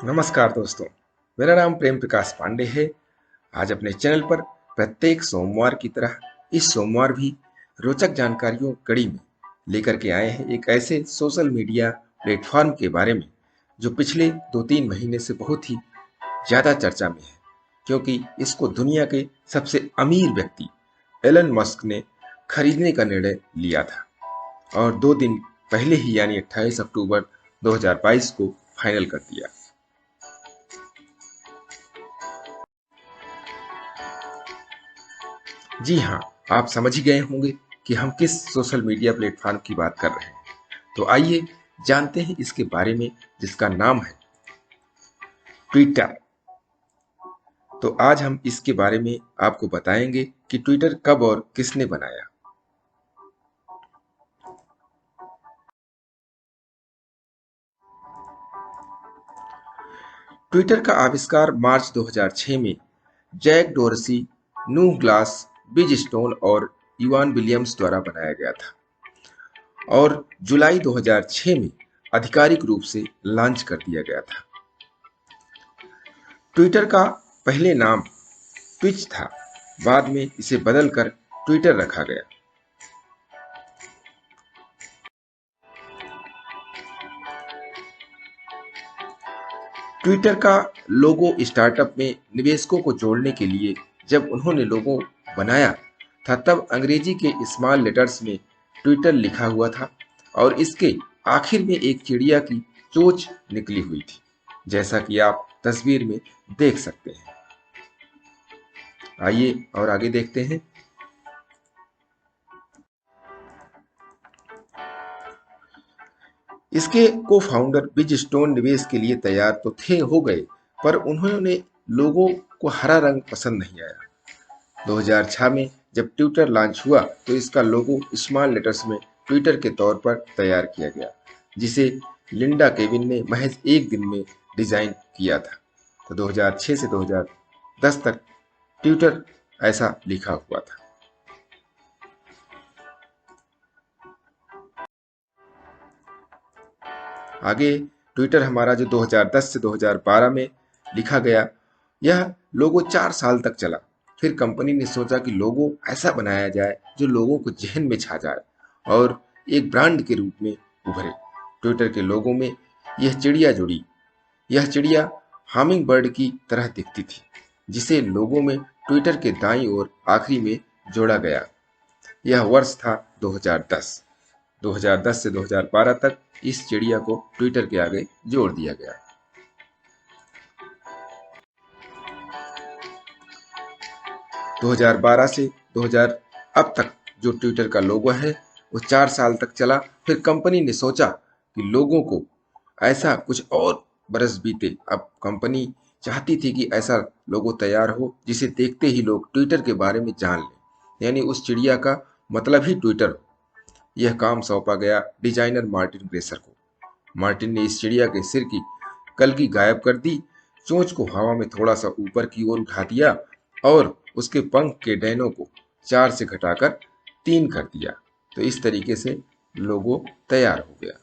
नमस्कार दोस्तों, मेरा नाम प्रेम प्रकाश पांडे है। आज अपने चैनल पर प्रत्येक सोमवार की तरह इस सोमवार भी रोचक जानकारियों कड़ी में लेकर के आए हैं एक ऐसे सोशल मीडिया प्लेटफॉर्म के बारे में जो पिछले 2-3 महीने से बहुत ही ज़्यादा चर्चा में है, क्योंकि इसको दुनिया के सबसे अमीर व्यक्ति एलन मस्क ने खरीदने का निर्णय लिया था और 2 दिन पहले ही यानी 28 अक्टूबर 2022 को फाइनल कर दिया। जी हाँ, आप समझ ही गए होंगे कि हम किस सोशल मीडिया प्लेटफॉर्म की बात कर रहे हैं। तो आइए जानते हैं इसके बारे में, जिसका नाम है ट्विटर। तो आज हम इसके बारे में आपको बताएंगे कि ट्विटर कब और किसने बनाया। ट्विटर का आविष्कार मार्च 2006 में जैक डोरसी, नूह ग्लास, बिज स्टोन और इवान विलियम्स द्वारा बनाया गया था और जुलाई 2006 में आधिकारिक रूप से लॉन्च कर दिया गया था। ट्विटर का पहले नाम ट्विच था, बाद में इसे बदलकर ट्विटर रखा गया। ट्विटर का लोगो स्टार्टअप में निवेशकों को जोड़ने के लिए जब उन्होंने लोगो बनाया था, तब अंग्रेजी के स्मॉल लेटर्स में ट्विटर लिखा हुआ था और इसके आखिर में एक चिड़िया की चोंच निकली हुई थी, जैसा कि आप तस्वीर में देख सकते हैं। आइए और आगे देखते हैं। इसके को-फाउंडर बिज स्टोन निवेश के लिए तैयार तो थे हो गए, पर उन्होंने लोगों को हरा रंग पसंद नहीं आया। 2006 में जब ट्विटर लॉन्च हुआ तो इसका लोगो स्मॉल लेटर्स में ट्विटर के तौर पर तैयार किया गया, जिसे लिंडा केविन ने महज एक दिन में डिजाइन किया था। तो 2006 से 2010 तक ट्विटर ऐसा लिखा हुआ था। आगे ट्विटर हमारा जो 2010 से 2012 में लिखा गया, यह लोगो 4 साल तक चला। फिर कंपनी ने सोचा कि लोगो ऐसा बनाया जाए जो लोगों को जहन में छा जाए और एक ब्रांड के रूप में उभरे। ट्विटर के लोगो में यह चिड़िया जुड़ी। यह चिड़िया हामिंग बर्ड की तरह दिखती थी, जिसे लोगो में ट्विटर के दाईं ओर आखिरी में जोड़ा गया। यह वर्ष था 2010। 2010 से 2012 तक इस चिड़िया को ट्विटर के आगे जोड़ दिया गया। 2012 से 2000 अब तक जो ट्विटर का लोगो है वो 4 साल तक चला। फिर कंपनी ने सोचा कि लोगों को ऐसा कुछ और बरस बीते, अब कंपनी चाहती थी कि ऐसा लोगो तैयार हो जिसे देखते ही लोग ट्विटर के बारे में जान लें, यानी उस चिड़िया का मतलब ही ट्विटर हो। यह काम सौंपा गया डिजाइनर मार्टिन ग्रेसर को। मार्टिन ने इस चिड़िया के सिर की कलगी गायब कर दी, चोंच को हवा में थोड़ा सा ऊपर की ओर उठा दिया और उसके पंख के डैनों को 4 से घटाकर 3 कर दिया। तो इस तरीके से लोगो तैयार हो गया।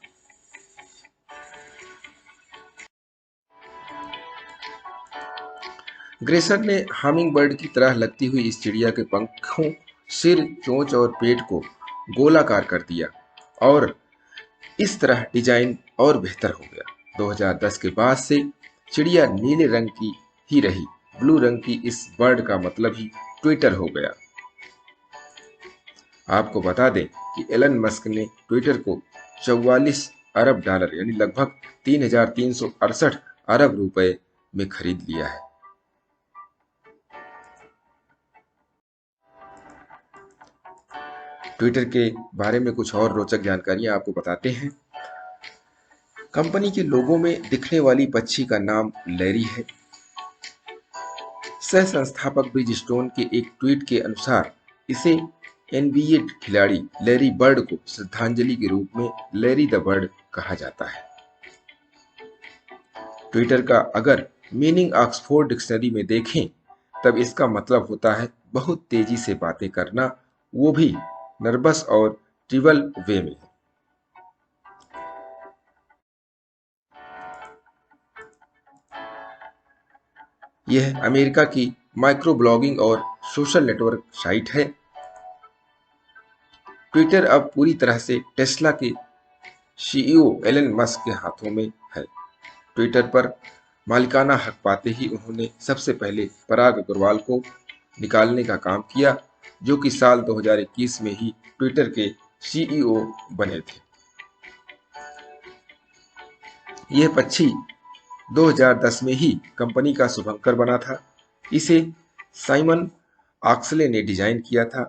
ग्रेसर ने हामिंग बर्ड की तरह लगती हुई इस चिड़िया के पंखों, सिर, चोंच और पेट को गोलाकार कर दिया और इस तरह डिजाइन और बेहतर हो गया। 2010 के बाद से चिड़िया नीले रंग की ही रही। ब्लू रंग की इस बर्ड का मतलब ही ट्विटर हो गया। आपको बता दें कि एलन मस्क ने ट्विटर को 44 अरब डॉलर यानी लगभग 3,368 अरब रुपए में खरीद लिया है। ट्विटर के बारे में कुछ और रोचक जानकारियां आपको बताते हैं। कंपनी के लोगों में दिखने वाली पक्षी का नाम लैरी है। सह संस्थापक ब्रिज स्टोन के एक ट्वीट के अनुसार इसे एनबीए खिलाड़ी लैरी बर्ड को श्रद्धांजलि के रूप में लैरी द बर्ड कहा जाता है। ट्विटर का अगर मीनिंग ऑक्सफोर्ड डिक्शनरी में देखें, तब इसका मतलब होता है बहुत तेजी से बातें करना, वो भी नर्वस और ट्रिबल वे में। यह अमेरिका की माइक्रो ब्लॉगिंग और सोशल नेटवर्क साइट है। ट्विटर अब पूरी तरह से टेस्ला के सीईओ एलन मस्क के हाथों में है। ट्विटर पर मालिकाना हक पाते ही उन्होंने सबसे पहले पराग अग्रवाल को निकालने का काम किया, जो कि साल 2021 में ही ट्विटर के सीईओ बने थे। यह पक्षी 2010 में ही कंपनी का शुभंकर बना था। इसे साइमन ऑक्सले ने डिजाइन किया था।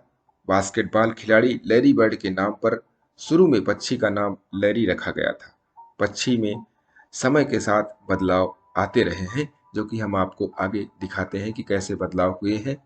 बास्केटबॉल खिलाड़ी लैरी बर्ड के नाम पर शुरू में पक्षी का नाम लैरी रखा गया था। पक्षी में समय के साथ बदलाव आते रहे हैं, जो कि हम आपको आगे दिखाते हैं कि कैसे बदलाव हुए हैं।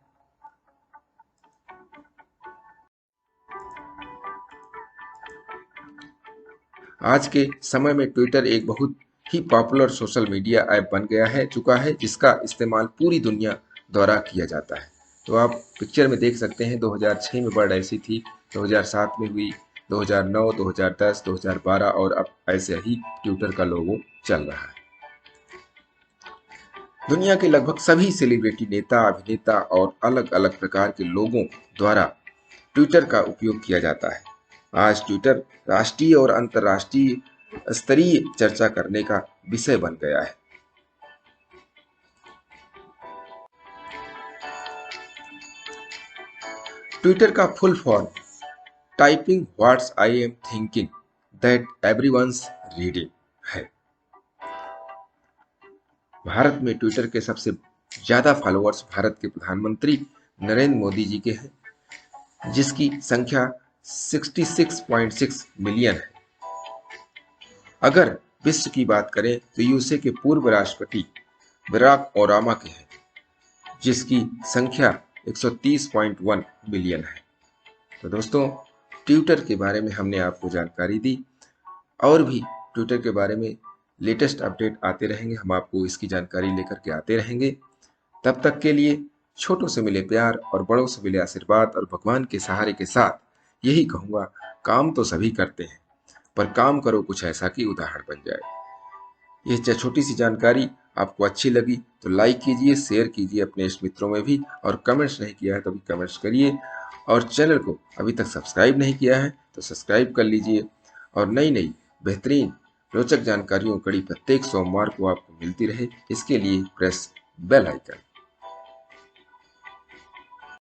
आज के समय में ट्विटर एक बहुत ही पॉपुलर सोशल मीडिया ऐप बन गया है चुका है, जिसका इस्तेमाल पूरी दुनिया द्वारा किया जाता है। तो आप पिक्चर में देख सकते हैं 2006 में वर्ड ऐसी थी, 2007 में हुई, 2009, 2010, 2012 और अब ऐसे ही ट्विटर का लोगो चल रहा है। दुनिया के लगभग सभी सेलिब्रिटी, नेता, अभिनेता और अलग अलग प्रकार के लोगों द्वारा ट्विटर का उपयोग किया जाता है। आज ट्विटर राष्ट्रीय और अंतर्राष्ट्रीय स्तरीय चर्चा करने का विषय बन गया है। ट्विटर का full form typing what's I am thinking that everyone's reading है। भारत में ट्विटर के सबसे ज्यादा फॉलोअर्स भारत के प्रधानमंत्री नरेंद्र मोदी जी के हैं, जिसकी संख्या 66.6 मिलियन है। अगर विश्व की बात करें तो यूएसए के पूर्व राष्ट्रपति बराक ओबामा के हैं, जिसकी संख्या 130.1 मिलियन है। तो दोस्तों, ट्विटर के बारे में हमने आपको जानकारी दी, और भी ट्विटर के बारे में लेटेस्ट अपडेट आते रहेंगे, हम आपको इसकी जानकारी लेकर के आते रहेंगे। तब तक के लिए छोटों से मिले प्यार और बड़ों से मिले आशीर्वाद और भगवान के सहारे के साथ यही कहूँगा, काम तो सभी करते हैं, पर काम करो कुछ ऐसा कि उदाहरण बन जाए। ये छोटी सी जानकारी आपको अच्छी लगी तो लाइक कीजिए, शेयर कीजिए अपने इष्ट मित्रों में भी, और कमेंट्स नहीं किया है तो भी कमेंट्स करिए, और चैनल को अभी तक सब्सक्राइब नहीं किया है तो सब्सक्राइब कर लीजिए, और नई नई बेहतरीन रोचक जानकारियों कड़ी प्रत्येक सोमवार को आपको मिलती रहे, इसके लिए प्रेस बेल आइकन।